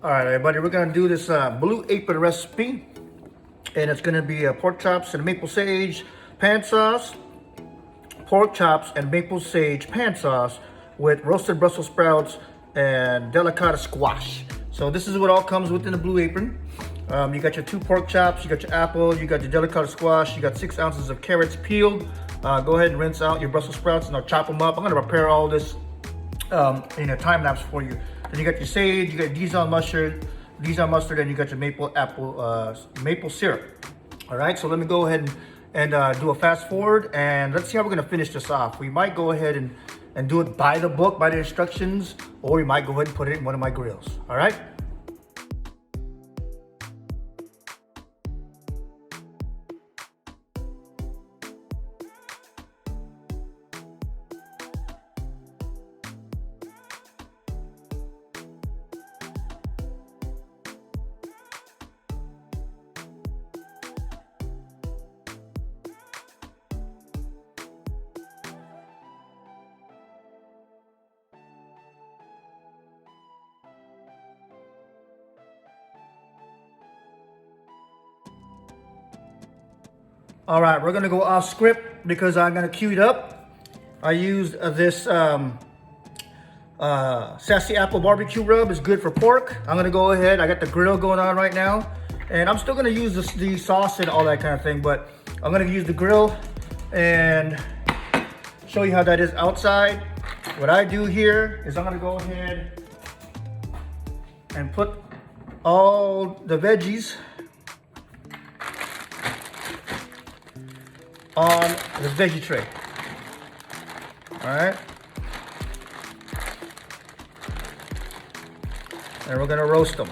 All right, everybody, we're gonna do this Blue Apron recipe, and it's gonna be pork chops and maple sage pan sauce, pork chops and maple sage pan sauce with roasted Brussels sprouts and delicata squash. So this is what all comes within the Blue Apron. You got your 2 pork chops, you got your apple, you got your delicata squash, you got 6 ounces of carrots peeled. Go ahead and rinse out your Brussels sprouts and I'll chop them up. I'm gonna prepare all this in a time lapse for you. Then you got your sage, you got Dijon mustard, and you got your maple syrup. All right, so let me go ahead and do a fast forward, and let's see how we're gonna finish this off. We might go ahead and do it by the book, by the instructions, or we might go ahead and put it in one of my grills. All right. All right, we're gonna go off script because I'm gonna cue it up. I used this sassy apple barbecue rub. It's good for pork. I'm gonna go ahead, I got the grill going on right now, and I'm still gonna use the sauce and all that kind of thing, but I'm gonna use the grill and show you how that is outside. What I do here is I'm gonna go ahead and put all the veggies on the veggie tray. All right. And we're gonna roast them.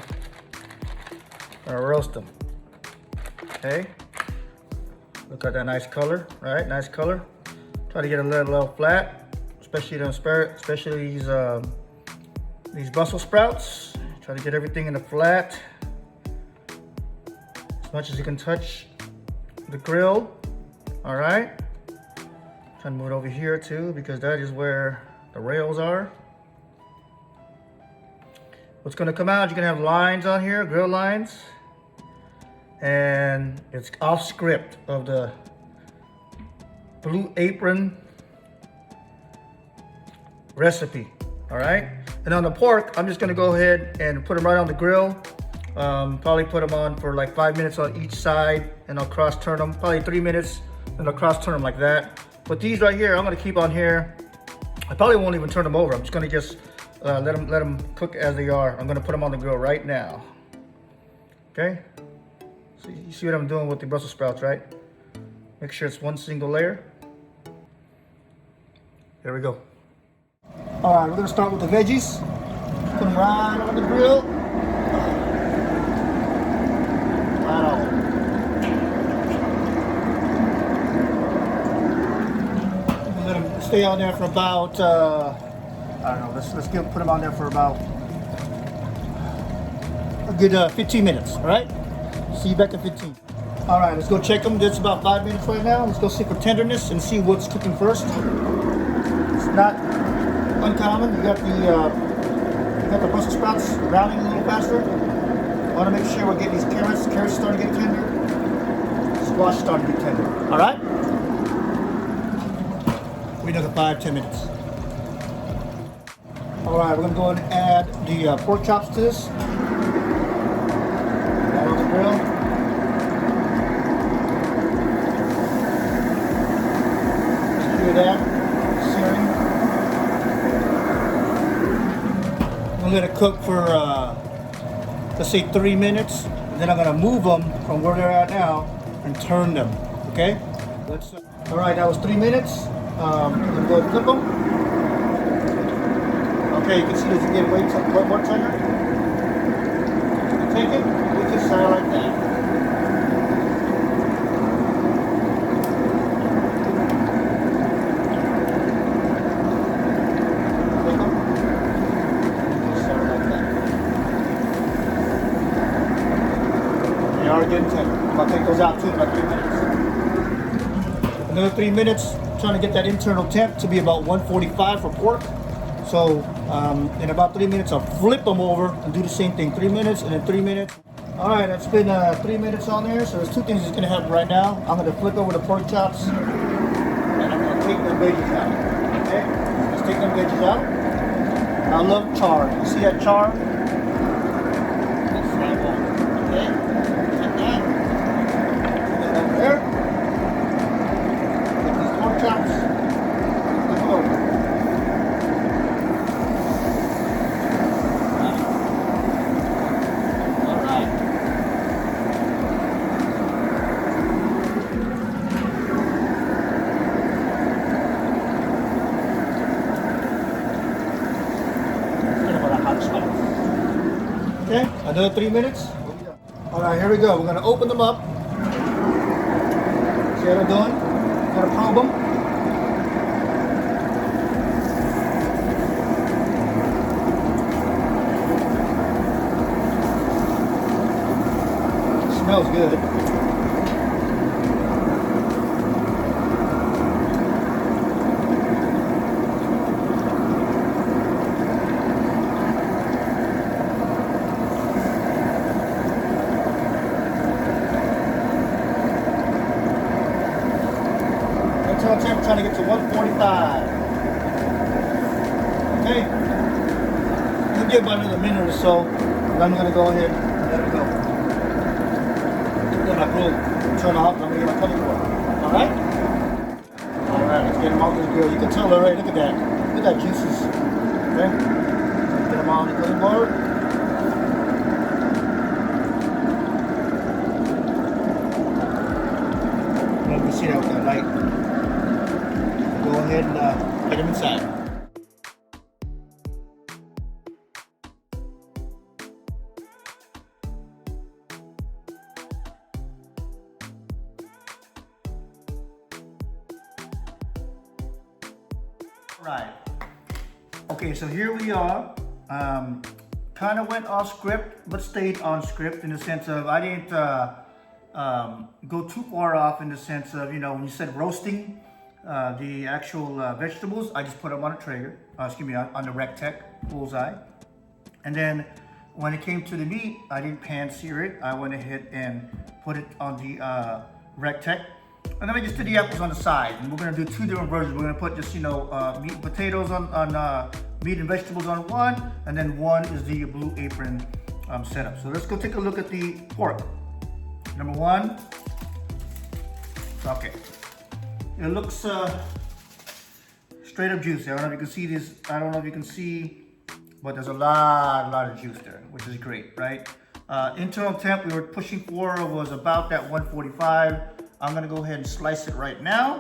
Okay. Look at that nice color, right? Nice color. Try to get a little flat, especially these Brussels sprouts. Try to get everything in the flat as much as you can touch the grill. All right, trying to move it over here too because that is where the rails are. What's gonna come out, you're gonna have lines on here, grill lines, and it's off script of the Blue Apron recipe, all right? And on the pork, I'm just gonna go ahead and put them right on the grill. Probably put them on for like 5 minutes on each side, and I'll cross turn them, probably 3 minutes. And I'll cross turn them like that. But these right here, I'm gonna keep on here. I probably won't even turn them over. I'm just gonna let them cook as they are. I'm gonna put them on the grill right now. Okay? So you see what I'm doing with the Brussels sprouts, right? Make sure it's one single layer. There we go. All right, we're gonna start with the veggies. Put them right on the grill. Right on. Stay on there for about, I don't know, let's put them on there for about a good 15 minutes, all right? See you back in 15. All right, let's go check them. It's about 5 minutes right now. Let's go see for tenderness and see what's cooking first. It's not uncommon. You got the Brussels sprouts browning a little faster. Want to make sure we're getting these carrots starting to get tender. Squash starting to get tender, all right? We another 5-10 minutes. All right, we're gonna go ahead and add the pork chops to this. Add on the grill. Hear that? Searing. I'm gonna let it cook for let's say 3 minutes, and then I'm gonna move them from where they're at now and turn them. Okay? All right, that was 3 minutes. I'm gonna go ahead and flip them. Okay, you can see it's getting way more tender. Take it, we can style like that. Take them, style like that. They are getting tender. I'll take those out too in about 3 minutes. Another 3 minutes. Trying to get that internal temp to be about 145 for pork. So in about 3 minutes, I'll flip them over and do the same thing. 3 minutes and then 3 minutes. All right, it's been 3 minutes on there. So there's two things that's gonna happen right now. I'm gonna flip over the pork chops and I'm gonna take the veggies out. Okay, let's take them veggies out. I love char. You see that char? That's right on. Okay, take that. Put that over there. Take these pork chops. Flip it over. Okay, another 3 minutes. All right, here we go. We're gonna open them up. See how they're doing? Gotta probe them. Smells good. Internal temp trying to get to 145. Okay. We'll give about another minute or so. And I'm gonna go ahead and let it go. Then my grill turn off. I'm gonna get my cutting board. All right. All right. Let's get them out this grill. You can tell already. Look at that. Look at that juices. Okay. Get them on the cutting board. You can see that with that light. Go ahead and get them inside. Right. Okay, so here we are. Kind of went off script, but stayed on script in the sense of I didn't go too far off in the sense of, you know, when you said roasting the actual vegetables, I just put them on a Traeger, on the RecTeq Bullseye. And then when it came to the meat, I didn't pan sear it. I went ahead and put it on the RecTeq. And then I just did the apples on the side. And we're gonna do two different versions. We're gonna put just, you know, meat and potatoes on meat and vegetables on one, and then one is the Blue Apron setup. So let's go take a look at the pork. Number one, okay. It looks straight up juicy. I don't know if you can see this. I don't know if you can see, but there's a lot of juice there, which is great, right? Internal temp we were pushing for was about that 145. I'm gonna go ahead and slice it right now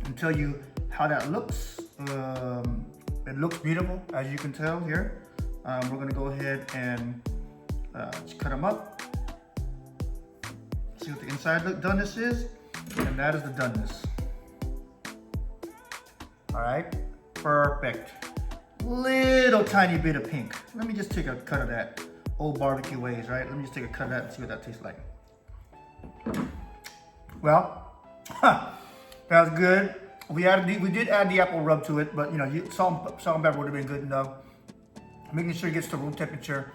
and tell you how that looks. It looks beautiful, as you can tell here. We're gonna go ahead and just cut them up. See what the inside doneness is, and that is the doneness. All right, perfect. Little tiny bit of pink. Let me just take a cut of that. Old barbecue ways, right? Let me just take a cut of that and see what that tastes like. Well, that's good. We did add the apple rub to it, but you know, salt and pepper would have been good enough. Making sure it gets to room temperature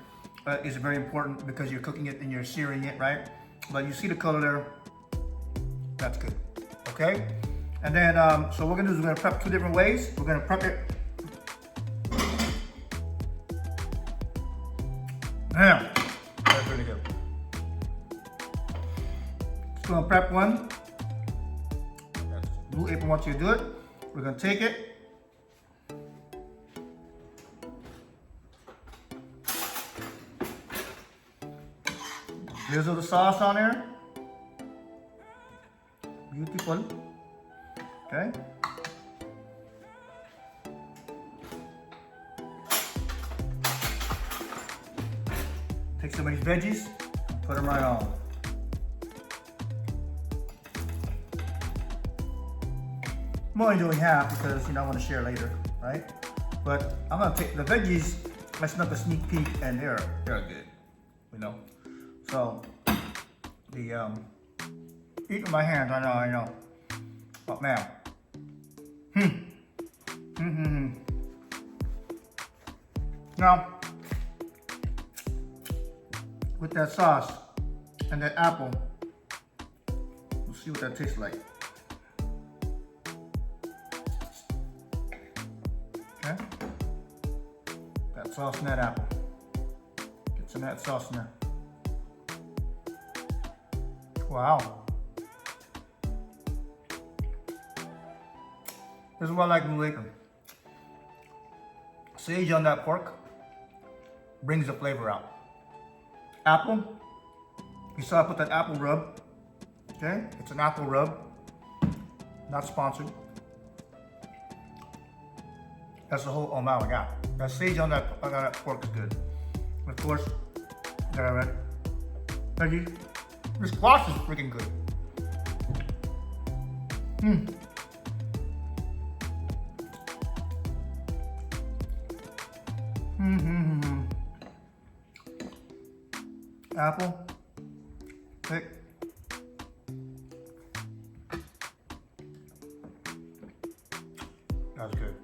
is very important because you're cooking it and you're searing it, right? But you see the color there. That's good. Okay. And then, so what we're gonna do is we're gonna prep two different ways. We're gonna prep it. Damn, that's really good. Just gonna prep one. Blue Apron wants you to do it. We're gonna take it. Drizzle the sauce on there. Beautiful. Okay. Take some of these veggies, put them right on. I'm only doing half because, you know, I want to share later, right? But I'm gonna take the veggies. I snuck a sneak peek, and they're good, you know. So the eat with my hands. I know. But man, Now, with that sauce and that apple, we'll see what that tastes like. Okay? That sauce and that apple. Get some of that sauce in there. Wow. This is what I like Blue Apron. Sage on that pork brings the flavor out. Apple, you saw I put that apple rub. Okay, it's an apple rub, not sponsored. That's the whole amount I got. That sage on that pork is good. And of course, got red veggies. This squash is freaking good. Apple, thick. That's good.